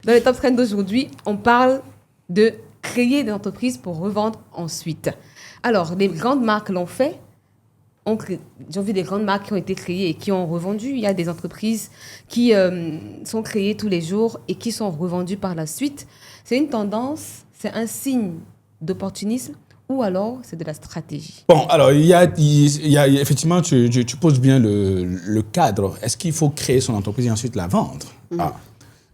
Dans les top trends d'aujourd'hui, on parle de créer des entreprises pour revendre ensuite. Alors, les grandes marques l'ont fait. J'ai vu des grandes marques qui ont été créées et qui ont revendu. Il y a des entreprises qui sont créées tous les jours et qui sont revendues par la suite. C'est une tendance, c'est un signe d'opportunisme ou alors c'est de la stratégie. Bon, alors, il y a effectivement, tu poses bien le cadre. Est-ce qu'il faut créer son entreprise et ensuite la vendre?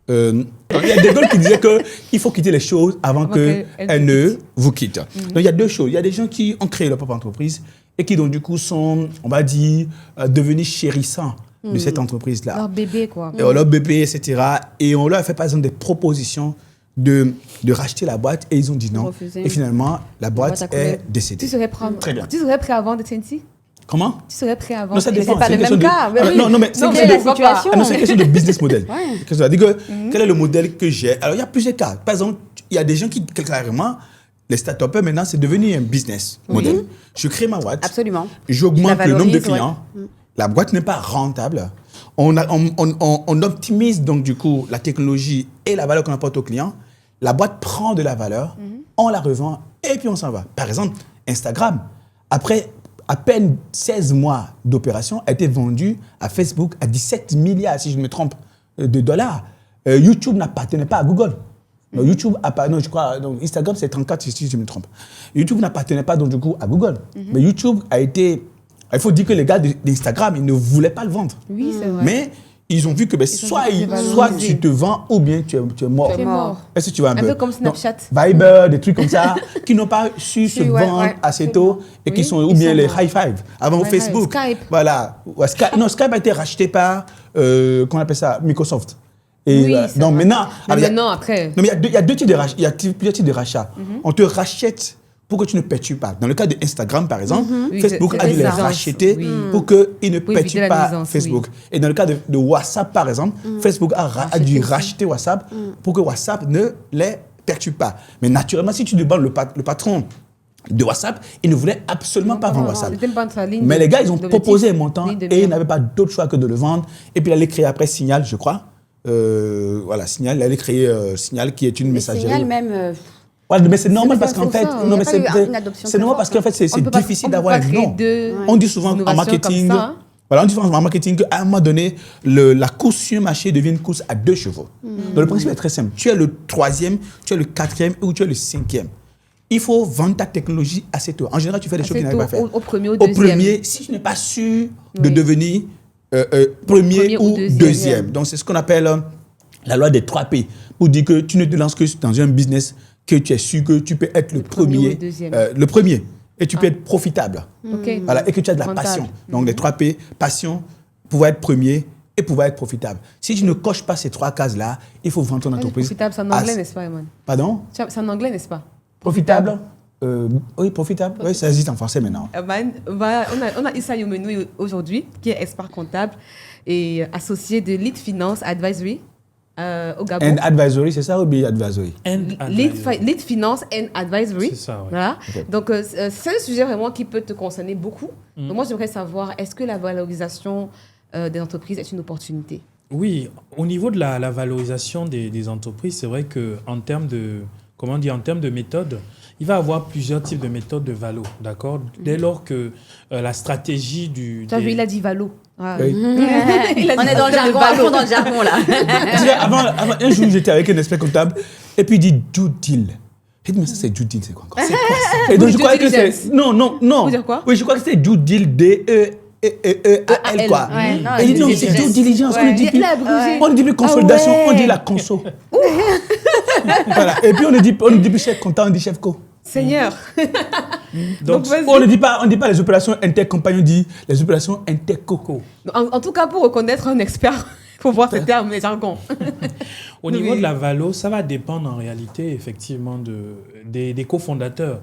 Il y a des gars qui disaient qu'il faut quitter les choses avant qu'elles ne vous quittent. Donc, il y a deux choses. Il y a des gens qui ont créé leur propre entreprise et qui, donc, du coup, sont, on va dire, devenus chérissants de cette entreprise-là. Leur bébé, quoi. Leur bébé, etc. Et on leur a fait, par exemple, des propositions de racheter la boîte et ils ont dit non. Et finalement, la boîte est décédée. Tu serais prêt à vendre Sensi? Comment? Tu serais prêt à vendre? Non, ça dépend. C'est pas le même cas. Non, mais c'est la situation. Non, c'est une question de business model. C'est-à-dire quel est le modèle que j'ai? Alors, il y a plusieurs cas. Par exemple, il y a des gens qui, carrément, les start-upers, maintenant, c'est devenu un business model. Je crée ma boîte. Absolument. J'augmente le nombre de clients. La boîte n'est pas rentable. On optimise, donc, du coup, la technologie et la valeur qu'on apporte aux clients. La boîte prend de la valeur, on la revend et puis on s'en va. Par exemple, Instagram, après à peine 16 mois d'opération, a été vendu à Facebook à 17 milliards, si je ne me trompe, de dollars. YouTube n'appartenait pas à Google. Instagram, c'est 34, si je me trompe. YouTube n'appartenait pas, donc, du coup, à Google. Mais YouTube a été... Il faut dire que les gars d'Instagram, ils ne voulaient pas le vendre. Oui, c'est vrai. Mais ils ont vu que soit tu te vends ou bien tu es mort. Tu es mort. Est-ce que tu vois un peu? Un peu comme Snapchat. Viber, des trucs comme ça, qui n'ont pas su se vendre assez tôt et qui sont, ou bien les high five. Avant Facebook. Skype. Voilà. Skype a été racheté par, comment on appelle ça, Microsoft. Et donc maintenant, après. Non, mais il y a deux types de rachats. Il y a plusieurs types de rachats. On te rachète pour que tu ne perturbes pas. Dans le cas d'Instagram, par exemple, Facebook a dû les racheter pour qu'ils ne perturbent pas Facebook. Et dans le cas de WhatsApp, par exemple, Facebook a dû racheter WhatsApp pour que WhatsApp ne les perturbe pas. Mais naturellement, si tu demandes le patron de WhatsApp, il ne voulait absolument pas vendre WhatsApp. Mais les gars, ils ont proposé un montant et ils n'avaient pas d'autre choix que de le vendre. Et puis, il allait créer après Signal, je crois. Voilà, Signal. Il allait créer Signal, qui est une messagerie. Signal même... Ouais, mais c'est normal parce qu'en fait, c'est normal parce qu'en fait, c'est difficile d'avoir un nom. On dit souvent en marketing, qu'à un moment donné, la course sur un marché devient une course à 2 chevaux. Donc le principe est très simple. Tu es le 3e, tu es le 4e ou tu es le 5e. Il faut vendre ta technologie assez tôt. En général, tu fais des choses qui n'arrivent pas à faire. Au premier, au deuxième. Si tu n'es pas sûr de devenir premier ou deuxième. Donc c'est ce qu'on appelle la loi des 3 P. Pour dire que tu ne te lances que dans un business que tu es sûr que tu peux être le premier et tu peux être profitable. Voilà, et que tu as de la passion. Donc les 3 P, passion, pouvoir être premier et pouvoir être profitable. Si tu ne coches pas ces 3 cases-là, il faut vendre ton entreprise. Profitable, c'est en anglais, n'est-ce pas, Eman? Pardon? C'est en anglais, n'est-ce pas? Profitable? Oui, profitable. Oui, ça existe en français maintenant. On a Issa Yomenou aujourd'hui, qui est expert comptable et associé de Lead Finance Advisory. Au Gabon. And Advisory, c'est ça ou bien Advisory? Lead Finance and Advisory. C'est ça, oui. Voilà. Okay. Donc, c'est un sujet vraiment qui peut te concerner beaucoup. Donc, moi, j'aimerais savoir, est-ce que la valorisation des entreprises est une opportunité? Oui, au niveau de la valorisation des entreprises, c'est vrai qu'en termes de méthode, il va y avoir plusieurs types de méthodes de valo, d'accord? Dès lors que la stratégie du... Tu as vu, il a dit valo. Ah. Oui. On est dans le jargon, dans le jargon là. Avant, un jour, j'étais avec un expert comptable et puis il dit due deal. J'ai dit, mais ça, c'est due deal, c'est quoi encore? C'est quoi ça? Et donc, je crois que c'est... Non. Vous dire quoi? Oui, je crois que c'était due deal, D-E-E-L, quoi. Ouais, non, et il dit, non, c'est due diligence. On ne dit plus consolidation, on dit la conso. Voilà. Et puis, on ne dit plus chef comptable, on dit chef co. Seigneur. Donc on ne dit pas les opérations intercompagnies, on dit les opérations interco. En tout cas, pour reconnaître un expert, il faut voir ces termes, les jargons. Au niveau de la valo, ça va dépendre en réalité, effectivement, des cofondateurs.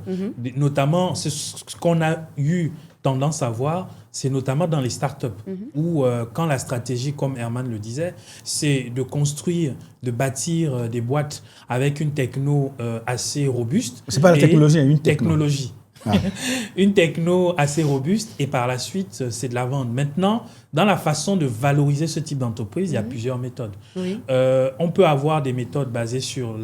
Notamment, ce qu'on a eu tendance à voir, c'est notamment dans les startups, où quand la stratégie, comme Herman le disait, c'est de construire, de bâtir des boîtes avec une techno assez robuste. C'est pas la technologie, il y a une technologie. une techno assez robuste et par la suite, c'est de la vente. Maintenant, dans la façon de valoriser ce type d'entreprise, il y a plusieurs méthodes. Oui. On peut avoir des méthodes basées sur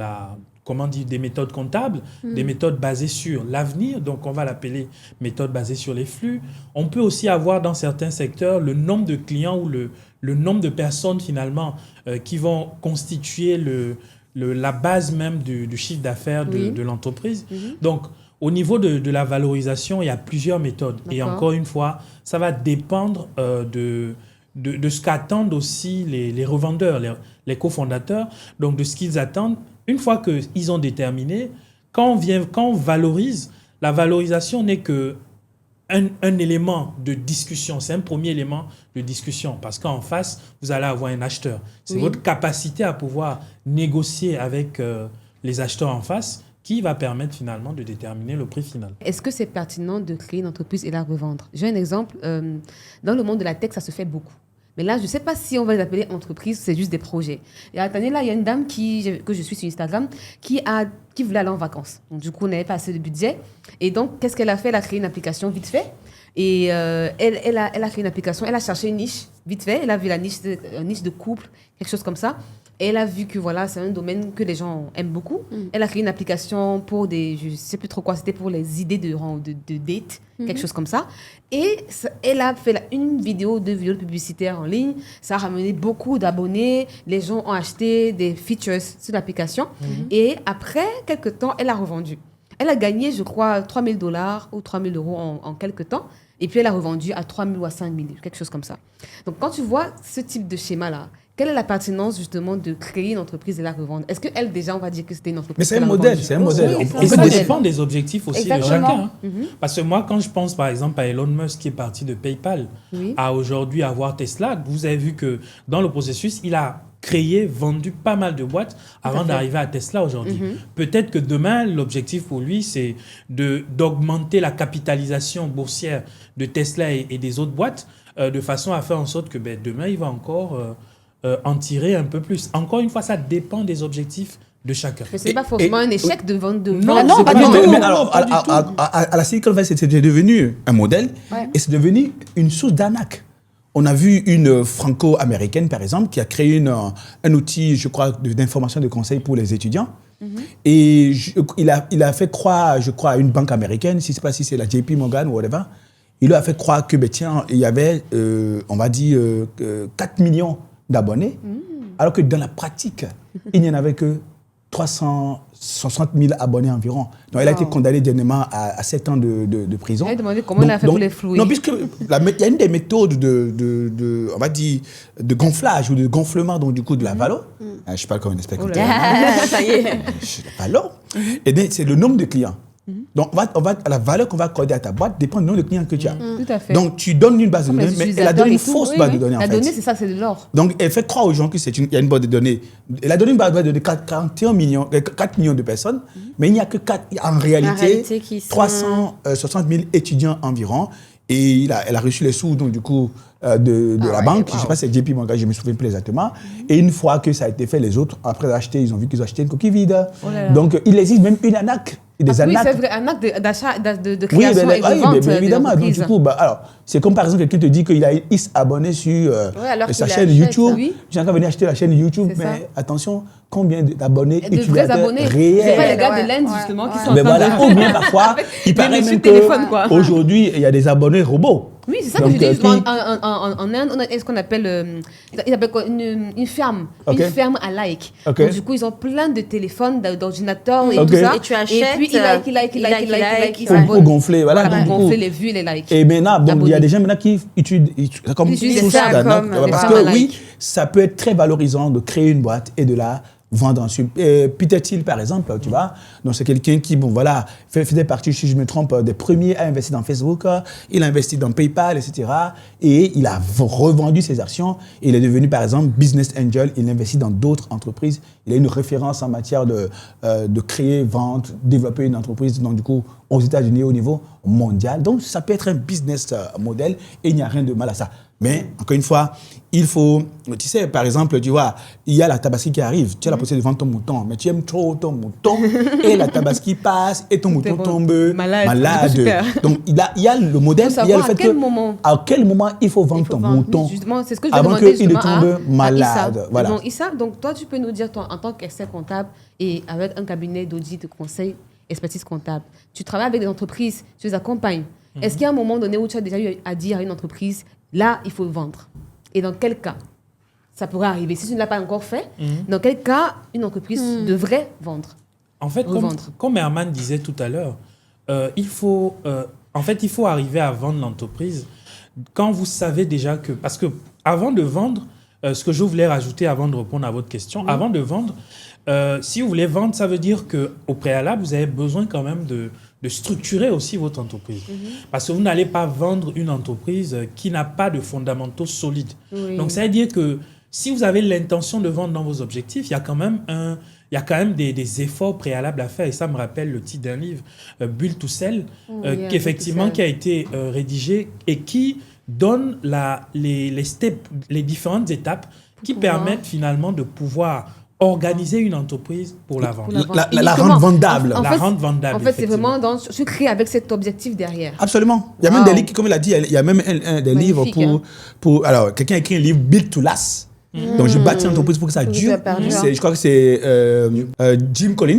des méthodes comptables, des méthodes basées sur l'avenir, donc on va l'appeler méthode basée sur les flux. On peut aussi avoir dans certains secteurs le nombre de clients ou le nombre de personnes finalement qui vont constituer la base même du chiffre d'affaires de l'entreprise. Donc, au niveau de la valorisation, il y a plusieurs méthodes. Et encore une fois, ça va dépendre de ce qu'attendent aussi les revendeurs, les cofondateurs, donc de ce qu'ils attendent. Une fois qu'ils ont déterminé, quand on valorise, la valorisation n'est qu'un élément de discussion. C'est un premier élément de discussion parce qu'en face, vous allez avoir un acheteur. C'est votre capacité à pouvoir négocier avec les acheteurs en face qui va permettre finalement de déterminer le prix final. Est-ce que c'est pertinent de créer une entreprise et la revendre? J'ai un exemple. Dans le monde de la tech, ça se fait beaucoup. Mais là, je ne sais pas si on va les appeler entreprises, c'est juste des projets. Et à l'année, là, il y a une dame que je suis sur Instagram qui voulait aller en vacances. Donc, du coup, on n'avait pas assez de budget. Et donc, qu'est-ce qu'elle a fait? Elle a créé une application vite fait. Et elle a créé une application. Elle a cherché une niche vite fait. Elle a vu la niche de couple, quelque chose comme ça. Et elle a vu que voilà, c'est un domaine que les gens aiment beaucoup. Elle a créé une application pour je ne sais plus trop quoi, c'était pour les idées de date, quelque chose comme ça. Et elle a fait une vidéo publicitaire en ligne. Ça a ramené beaucoup d'abonnés. Les gens ont acheté des features sur l'application. Et après quelques temps, elle a revendu. Elle a gagné, je crois, $3,000 ou €3,000 en quelques temps. Et puis, elle a revendu à 3 000 ou à 5 000, quelque chose comme ça. Donc, quand tu vois ce type de schéma-là, quelle est la pertinence, justement, de créer une entreprise et la revendre? Est-ce qu'elle, déjà, on va dire que c'était une entreprise? Mais c'est un modèle, c'est un modèle. Et ça dépend des objectifs aussi de chacun. Parce que moi, quand je pense, par exemple, à Elon Musk qui est parti de PayPal à aujourd'hui avoir Tesla, vous avez vu que dans le processus, il a vendu pas mal de boîtes avant d'arriver à Tesla aujourd'hui. Peut-être que demain, l'objectif pour lui, c'est d'augmenter la capitalisation boursière de Tesla et des autres boîtes de façon à faire en sorte que demain, il va encore en tirer un peu plus. Encore une fois, ça dépend des objectifs de chacun. Mais ce n'est pas forcément un échec de vendre de... Non, pas du tout. Mais alors, à la Silicon Valley, c'était devenu un modèle et c'est devenu une source d'arnaque. On a vu une franco-américaine, par exemple, qui a créé un outil, je crois, d'information, de conseil pour les étudiants. Et il a fait croire, je crois, à une banque américaine, je ne sais pas si c'est la JP Morgan ou whatever, il leur a fait croire que, il y avait, on va dire, 4 millions d'abonnés, alors que dans la pratique, il n'y en avait que 360 000 abonnés environ. Donc, elle a été condamnée dernièrement à 7 ans de prison. Elle a demandé comment elle a fait pour les flouer. Non, puisque il y a une des méthodes on va dire, de gonflage ou de gonflement, donc du coup, de la valeur. Je ne sais pas comment on explique. Ça y est. La valeur. Et bien, c'est le nombre de clients. Donc, la valeur qu'on va accorder à ta boîte dépend du nombre de clients que tu as. Tout à fait. Donc, tu donnes une base de données, mais elle a donné une fausse base de données, en fait. La donnée, c'est ça, c'est de l'or. Donc, elle fait croire aux gens qu'il y a une base de données. Elle a donné une base de données de 4 millions de personnes, mais il n'y a que 4, en réalité 360 000 étudiants environ. Et elle a reçu les sous, donc du coup, de la banque. Je ne sais pas si c'est JP Morgan, je ne me souviens plus exactement. Et une fois que ça a été fait, les autres, après acheter, ils ont vu qu'ils ont acheté une coquille vide. Donc, il existe même une arnaque. Des arnaques. Oui, c'est vrai, arnaque d'achat, de création et de vente. Oui, évidemment. Donc, du coup, alors, c'est comme par exemple quelqu'un te dit qu'il a X abonnés sur sa chaîne YouTube. J'ai encore venu acheter la chaîne YouTube, mais attention, combien d'abonnés utilisateurs réels? C'est pas les gars de l'Inde, justement, qui sont en train de... Ou bien parfois, il paraît même qu'aujourd'hui, il y a des abonnés robots. Oui, c'est ça que je dis. En Inde, on a ce qu'on appelle, une ferme. Une ferme à like. Donc, du coup, ils ont plein de téléphones, d'ordinateurs et tout ça. Et tu achètes. Et puis, ils like. Pour gonfler, voilà. Pour gonfler les vues, les likes. Et maintenant, il y a des gens maintenant qui utilisent comme source d'arnaque. Parce que oui, ça peut être très valorisant de créer une boîte et de la vendre ensuite. Peter Thiel, par exemple, tu vois, donc c'est quelqu'un qui, faisait partie, si je me trompe, des premiers à investir dans Facebook, il a investi dans PayPal, etc. Et il a revendu ses actions. Il est devenu, par exemple, business angel. Il investit dans d'autres entreprises. Il a une référence en matière de créer, vendre, développer une entreprise, donc du coup, aux États-Unis au niveau mondial. Donc, ça peut être un business model et il n'y a rien de mal à ça. Mais, encore une fois, il faut... Tu sais, par exemple, tu vois, il y a la tabaski qui arrive. Tu as la possibilité de vendre ton mouton, mais tu aimes trop ton mouton. Et la tabaski passe et ton mouton tombe malade. Donc, il y a le modèle, il y a le fait à quel moment il faut vendre ton mouton. Justement, c'est ce que je avant demandais qu'il ne tombe malade. Voilà. Donc, Issa, donc, toi, tu peux nous dire, toi, en tant qu'expert comptable et avec un cabinet d'audit, de conseil, expertise comptable, tu travailles avec des entreprises, tu les accompagnes. Est-ce qu'il y a un moment donné où tu as déjà eu à dire à une entreprise, là, il faut vendre? Et dans quel cas ça pourrait arriver? Si tu ne l'as pas encore fait, dans quel cas une entreprise devrait vendre? En fait, comme Herman disait tout à l'heure, il faut arriver à vendre l'entreprise quand vous savez déjà que... Parce que avant de vendre, ce que je voulais rajouter avant de répondre à votre question, avant de vendre, si vous voulez vendre, ça veut dire qu'au préalable, vous avez besoin quand même de structurer aussi votre entreprise. Parce que vous n'allez pas vendre une entreprise qui n'a pas de fondamentaux solides. Oui. Donc, ça veut dire que si vous avez l'intention de vendre dans vos objectifs, il y a quand même des efforts préalables à faire. Et ça me rappelle le titre d'un livre, Build to Sell, qui a été rédigé et qui donne les différentes étapes qui permettent finalement de pouvoir organiser une entreprise pour la vente. La rendre vendable. En fait, c'est vraiment tu crées avec cet objectif derrière. Absolument. Il y a même des livres, comme il a dit, il y a même des livres pour... Alors, quelqu'un a écrit un livre, Build to Last. Donc, je bâtis une entreprise pour que ça dure. Je crois que c'est Jim Collins.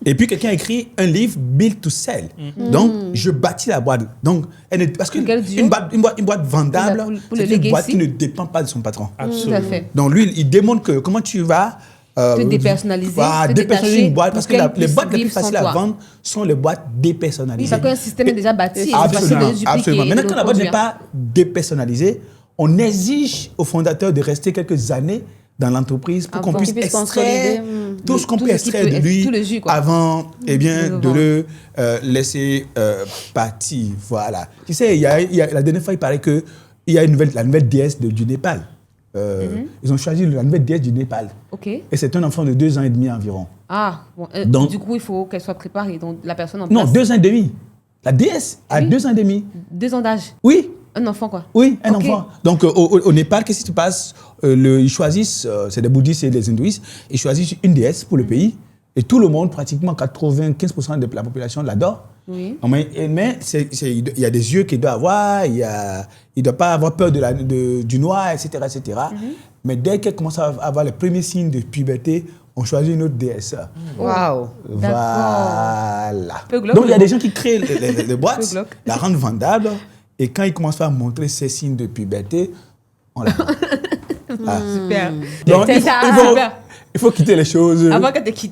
Et puis, quelqu'un a écrit un livre, Build to Sell. Donc, je bâtis la boîte. Donc, parce qu'une boîte vendable, c'est une boîte qui ne dépend pas de son patron. Absolument. Tout à fait. Donc, lui, il démontre que comment tu vas... te dépersonnaliser, dépersonnaliser une boîte, parce que les boîtes les plus faciles à vendre sont les boîtes dépersonnalisées. Oui, parce qu'un système est déjà bâti. Absolument. Maintenant, quand la boîte n'est pas dépersonnalisée, on exige au fondateur de rester quelques années dans l'entreprise pour qu'on puisse extraire tout ce qu'on peut extraire de lui avant de le laisser partir. Voilà. Tu sais, la dernière fois, il paraît qu'il y a la nouvelle déesse du Népal. Ils ont choisi la nouvelle déesse du Népal. Okay. Et c'est un enfant de 2 ans et demi environ. Ah, bon, donc, du coup, il faut qu'elle soit préparée. Donc, la personne en place... Non, 2 ans et demi. La déesse a 2 ans et demi. 2 ans d'âge? Oui. Un enfant, quoi? Oui, un enfant. Donc, au Népal, qu'est-ce qui se passe? Ils choisissent, c'est des bouddhistes et des hindouistes, ils choisissent une déesse pour le pays. Et tout le monde, pratiquement 95% de la population l'adore. Oui. Mais il y a des yeux qu'il doit avoir, il ne doit pas avoir peur du noir, etc. etc. Mais dès qu'elle commence à avoir les premiers signes de puberté, on choisit une autre déesse. Waouh! Voilà. Donc, il y a des gens qui créent les boîtes, la rendent vendable. Et quand il commence à montrer ces signes de puberté, on l'a. Super. Donc, il faut quitter les choses. Avant qu'elle te quitte.